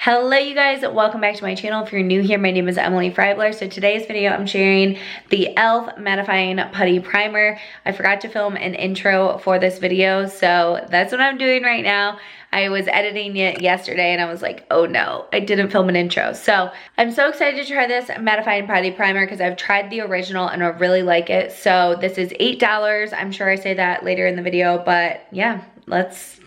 Hello you guys, welcome back to my channel. If you're new here, my name is Emily Freybler. So today's video, I'm sharing the e.l.f. Mattifying Putty Primer. I forgot to film an intro for this video, so that's what I'm doing right now. I was editing it yesterday and I was like, oh no, I didn't film an intro. So I'm so excited to try this Mattifying Putty Primer because I've tried the original and I really like it. So this is $8. I'm sure I say that later in the video, but yeah, let's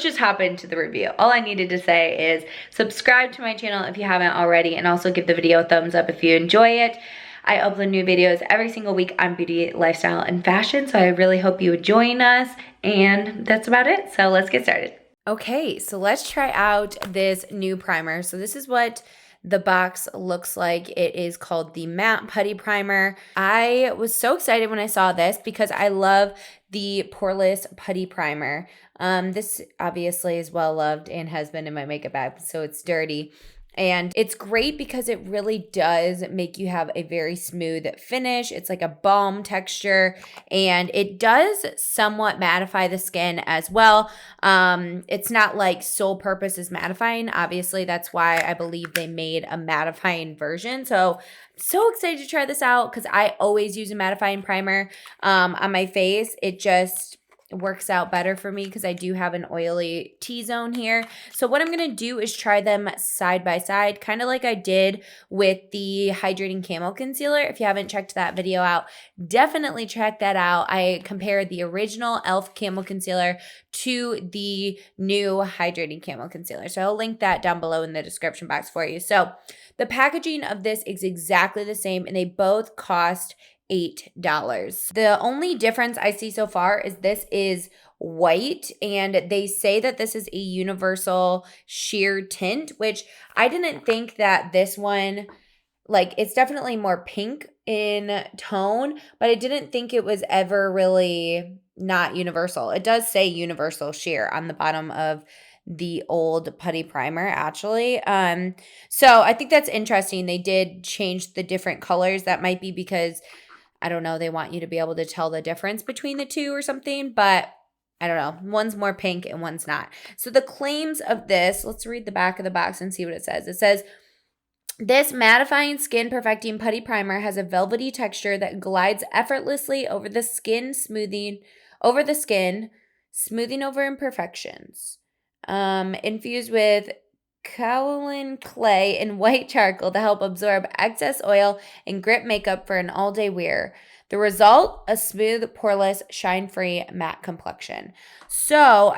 just hop into the review. All I needed to say is subscribe to my channel if you haven't already, and also give the video a thumbs up if you enjoy it. I upload new videos every single week on beauty, lifestyle, and fashion, so I really hope you would join us, and that's about it. So let's get started. Okay, so let's try out this new primer. So this is what the box looks like. It is called the Matte Putty Primer. I was so excited when I saw this because I love the poreless putty primer. This obviously is well loved and has been in my makeup bag, so it's dirty. And it's great because it really does make you have a very smooth finish. It's like a balm texture, and it does somewhat mattify the skin as well. It's not like sole purpose is mattifying. Obviously, that's why I believe they made a mattifying version. So excited to try this out because I always use a mattifying primer on my face. It just works out better for me because I do have an oily T-zone here. So what I'm going to do is try them side by side, kind of like I did with the Hydrating Camo Concealer. If you haven't checked that video out, definitely check that out. I compared the original e.l.f. Camo Concealer to the new Hydrating Camo Concealer. So I'll link that down below in the description box for you. So the packaging of this is exactly the same, and they both cost $8. The only difference I see so far is this is white, and they say that this is a universal sheer tint, which I didn't think that this one, like, it's definitely more pink in tone, but I didn't think it was ever really not universal. It does say universal sheer on the bottom of the old putty primer, actually. So I think that's interesting. They did change the different colors. That might be because, I don't know, they want you to be able to tell the difference between the two or something, but I don't know. One's more pink and one's not. So the claims of this, let's read the back of the box and see what it says. It says, this mattifying skin perfecting putty primer has a velvety texture that glides effortlessly over the skin, smoothing over imperfections. Infused with kaolin clay and white charcoal to help absorb excess oil and grip makeup for an all-day wear. The result, a smooth, poreless, shine-free matte complexion. So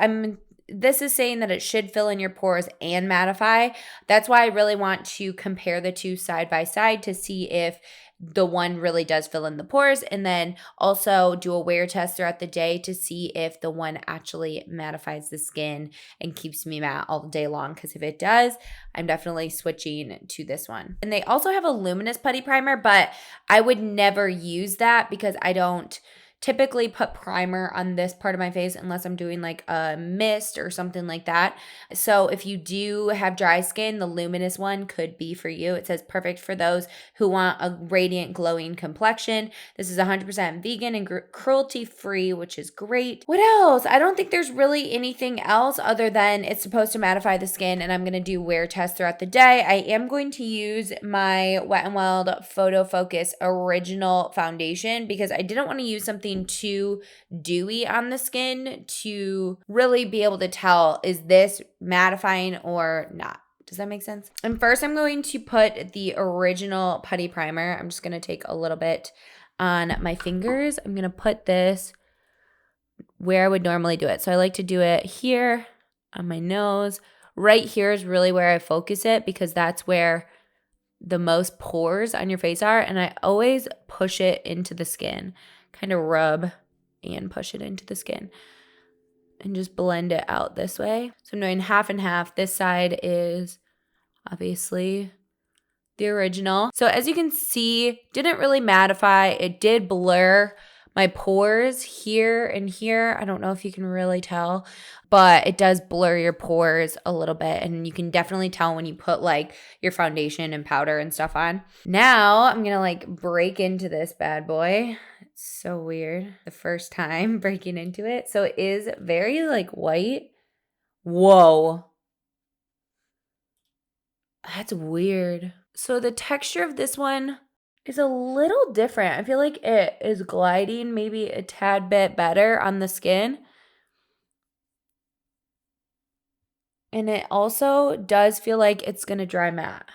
this is saying that it should fill in your pores and mattify. That's why I really want to compare the two side by side to see if the one really does fill in the pores, and then also do a wear test throughout the day to see if the one actually mattifies the skin and keeps me matte all day long, because if it does, I'm definitely switching to this one. And they also have a Luminous putty primer, but I would never use that because I don't typically put primer on this part of my face unless I'm doing like a mist or something like that. So if you do have dry skin, the Luminous one could be for you. It says perfect for those who want a radiant, glowing complexion. This is 100% vegan and cruelty-free, which is great. What else? I don't think there's really anything else other than it's supposed to mattify the skin, and I'm going to do wear tests throughout the day. I am going to use my Wet n Wild Photo Focus Original Foundation because I didn't want to use something too dewy on the skin to really be able to tell, is this mattifying or not? Does that make sense? And first I'm going to put the original putty primer. I'm just going to take a little bit on my fingers. I'm going to put this where I would normally do it. So I like to do it here on my nose. Right here is really where I focus it because that's where the most pores on your face are. And I always push it into the skin. Kind of rub and push it into the skin and just blend it out this way. So I'm doing half and half. This side is obviously the original. So as you can see, didn't really mattify. It did blur my pores here and here. I don't know if you can really tell, but it does blur your pores a little bit, and you can definitely tell when you put like your foundation and powder and stuff on. Now I'm gonna like break into this bad boy. It's so weird the first time breaking into it. So it is very like white. Whoa. That's weird. So the texture of this one is a little different. I feel like it is gliding maybe a tad bit better on the skin. And it also does feel like it's going to dry matte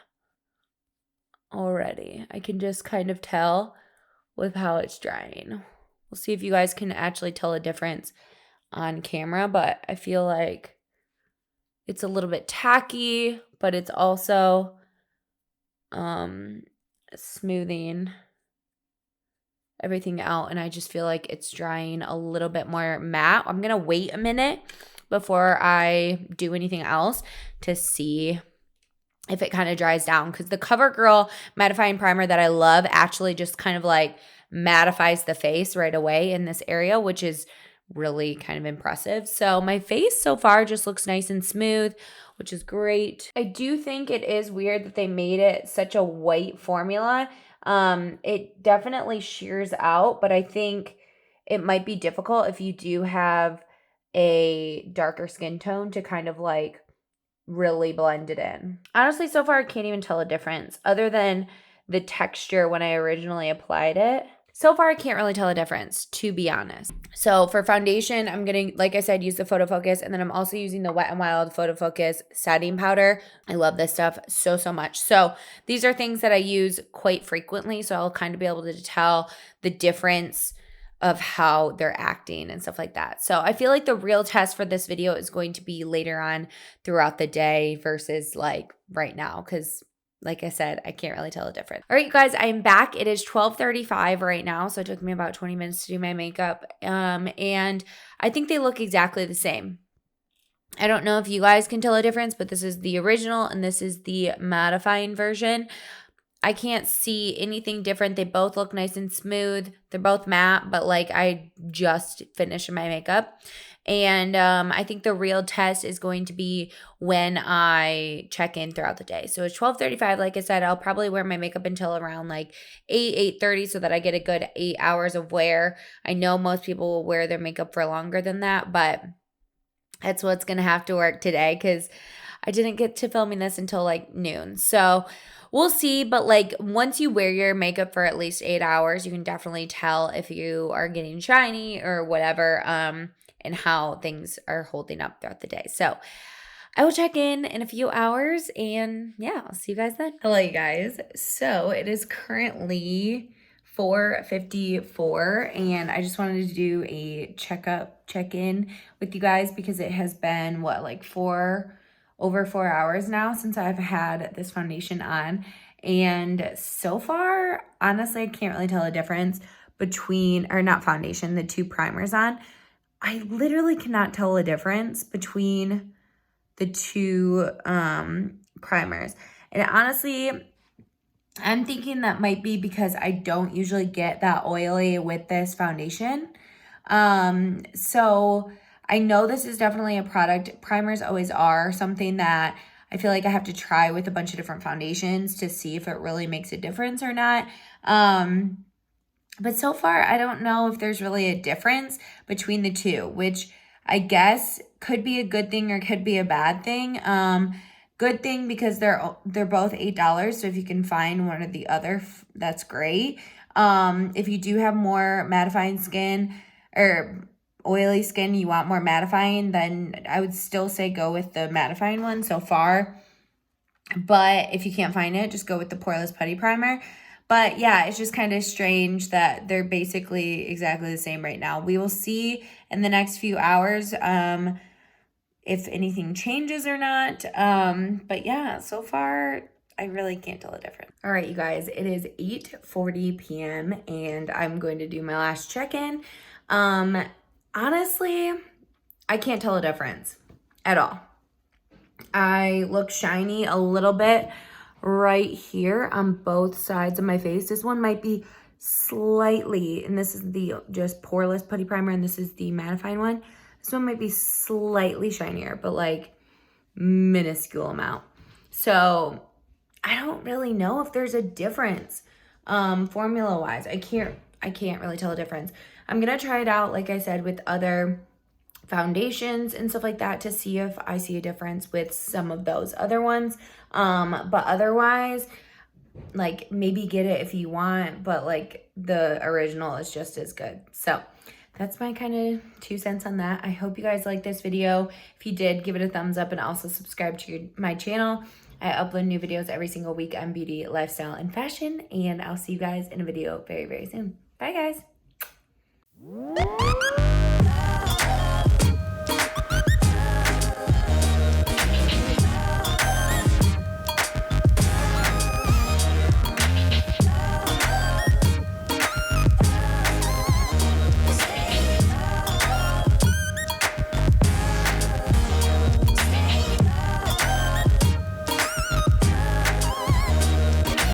already. I can just kind of tell with how it's drying. We'll see if you guys can actually tell a difference on camera, but I feel like it's a little bit tacky, but it's also smoothing everything out, and I just feel like it's drying a little bit more matte. I'm gonna wait a minute before I do anything else to see if it kind of dries down, because the CoverGirl mattifying primer that I love actually just kind of like mattifies the face right away in this area, which is really kind of impressive. So my face so far just looks nice and smooth, which is great. I do think it is weird that they made it such a white formula. It definitely shears out, but I think it might be difficult if you do have a darker skin tone to kind of like really blend it in. Honestly, so far I can't even tell a difference other than the texture when I originally applied it. So far I can't really tell a difference, to be honest. So for foundation, I'm going to, like I said, use the Photo Focus, and then I'm also using the Wet n Wild Photo Focus setting powder. I love this stuff so much. So these are things that I use quite frequently, so I'll kind of be able to tell the difference of how they're acting and stuff like that. So I feel like the real test for this video is going to be later on throughout the day versus like right now, because like I said, I can't really tell the difference. All right, you guys, I'm back. It is 12:35 right now, so it took me about 20 minutes to do my makeup, and I think they look exactly the same. I don't know if you guys can tell a difference, but this is the original and this is the mattifying version. I can't see anything different. They both look nice and smooth. They're both matte, but like I just finished my makeup. And I think the real test is going to be when I check in throughout the day. So it's 12:35. Like I said, I'll probably wear my makeup until around like 8:30 so that I get a good 8 hours of wear. I know most people will wear their makeup for longer than that, but that's what's going to have to work today because I didn't get to filming this until like noon. So we'll see, but like once you wear your makeup for at least 8 hours, you can definitely tell if you are getting shiny or whatever, and how things are holding up throughout the day. So I will check in a few hours, and yeah, I'll see you guys then. Hello, you guys. So it is currently 4:54, and I just wanted to do a check-in with you guys because it has been what, like over 4 hours now since I've had this foundation on. And so far, honestly, I can't really tell a difference between, or not foundation, the two primers on. I literally cannot tell a difference between the two primers. And honestly, I'm thinking that might be because I don't usually get that oily with this foundation. So I know this is definitely a product. Primers always are something that I feel like I have to try with a bunch of different foundations to see if it really makes a difference or not. But so far, I don't know if there's really a difference between the two, which I guess could be a good thing or could be a bad thing. Good thing because they're both $8, so if you can find one or the other, that's great. If you do have more mattifying skin or oily skin, you want more mattifying, then I would still say go with the mattifying one so far. But if you can't find it, just go with the poreless putty primer. But yeah, it's just kind of strange that they're basically exactly the same right now. We will see in the next few hours if anything changes or not. But yeah, so far, I really can't tell the difference. All right, you guys, it is 8:40 p.m. and I'm going to do my last check-in. Honestly, I can't tell a difference at all. I look shiny a little bit right here on both sides of my face. This one might be slightly, and this is the just poreless putty primer, and this is the mattifying one. This one might be slightly shinier, but like minuscule amount. So I don't really know if there's a difference formula wise. I can't really tell a difference. I'm gonna try it out, like I said, with other foundations and stuff like that to see if I see a difference with some of those other ones. But otherwise, like, maybe get it if you want, but like the original is just as good. So that's my kind of 2 cents on that. I hope you guys liked this video. If you did, give it a thumbs up and also subscribe to my channel. I upload new videos every single week on beauty, lifestyle, and fashion, and I'll see you guys in a video very, very soon. Bye, guys.